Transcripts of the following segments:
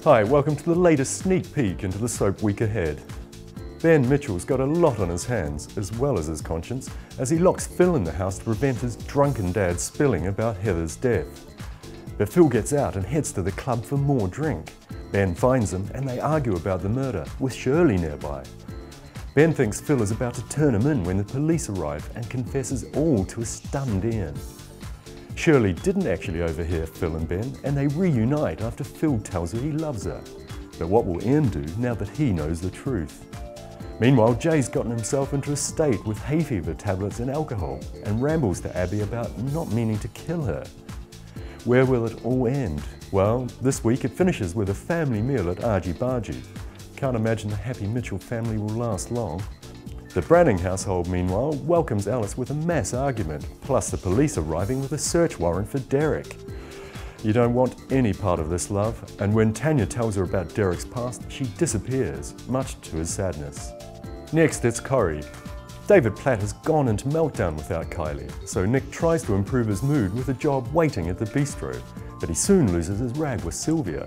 Hi, welcome to the latest sneak peek into the soap week ahead. Ben Mitchell's got a lot on his hands, as well as his conscience, as he locks Phil in the house to prevent his drunken dad spilling about Heather's death. But Phil gets out and heads to the club for more drink. Ben finds him and they argue about the murder, with Shirley nearby. Ben thinks Phil is about to turn him in when the police arrive and confesses all to a stunned Ian. Shirley didn't actually overhear Phil and Ben, and they reunite after Phil tells her he loves her. But what will Ian do now that he knows the truth? Meanwhile, Jay's gotten himself into a state with hay fever tablets and alcohol, and rambles to Abby about not meaning to kill her. Where will it all end? Well, this week it finishes with a family meal at Argy Bargy. Can't imagine the happy Mitchell family will last long. The Branning household, meanwhile, welcomes Alice with a mass argument, plus the police arriving with a search warrant for Derek. You don't want any part of this, love, and when Tanya tells her about Derek's past, she disappears, much to his sadness. Next, it's Corrie. David Platt has gone into meltdown without Kylie, so Nick tries to improve his mood with a job waiting at the bistro, but he soon loses his rag with Sylvia.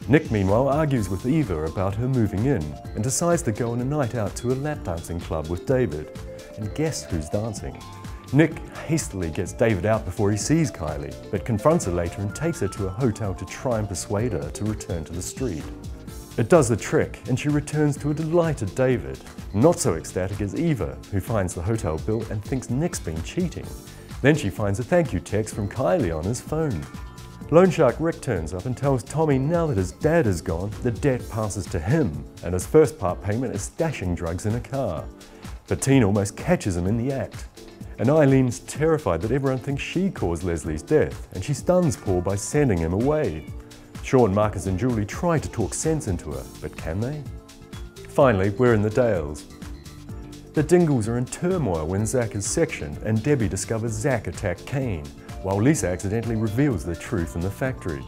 Nick, meanwhile, argues with Eva about her moving in and decides to go on a night out to a lap dancing club with David. And guess who's dancing? Nick hastily gets David out before he sees Kylie, but confronts her later and takes her to a hotel to try and persuade her to return to the street. It does the trick, and she returns to a delighted David. Not so ecstatic is Eva, who finds the hotel bill and thinks Nick's been cheating. Then she finds a thank you text from Kylie on his phone. Loan shark Rick turns up and tells Tommy now that his dad is gone, the debt passes to him, and his first part payment is stashing drugs in a car. But Tina almost catches him in the act. And Eileen's terrified that everyone thinks she caused Leslie's death, and she stuns Paul by sending him away. Sean, Marcus and Julie try to talk sense into her, but can they? Finally, we're in the Dales. The Dingles are in turmoil when Zach is sectioned and Debbie discovers Zach attacked Kane, while Lisa accidentally reveals the truth in the factory.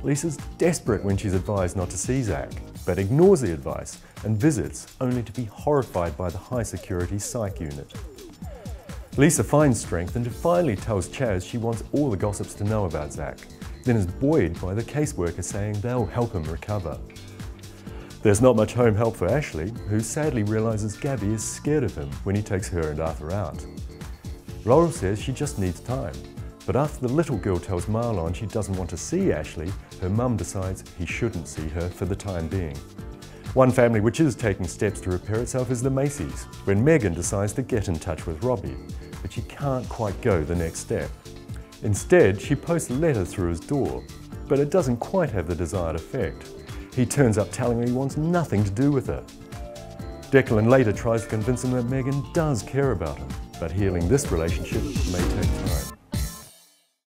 Lisa's desperate when she's advised not to see Zach, but ignores the advice and visits, only to be horrified by the high-security psych unit. Lisa finds strength and finally tells Chaz she wants all the gossips to know about Zach, then is buoyed by the caseworker saying they'll help him recover. There's not much home help for Ashley, who sadly realises Gabby is scared of him when he takes her and Arthur out. Laurel says she just needs time. But after the little girl tells Marlon she doesn't want to see Ashley, her mum decides he shouldn't see her for the time being. One family which is taking steps to repair itself is the Macy's, when Megan decides to get in touch with Robbie, but she can't quite go the next step. Instead, she posts a letter through his door, but it doesn't quite have the desired effect. He turns up telling her he wants nothing to do with her. Declan later tries to convince him that Megan does care about him, but healing this relationship may take time.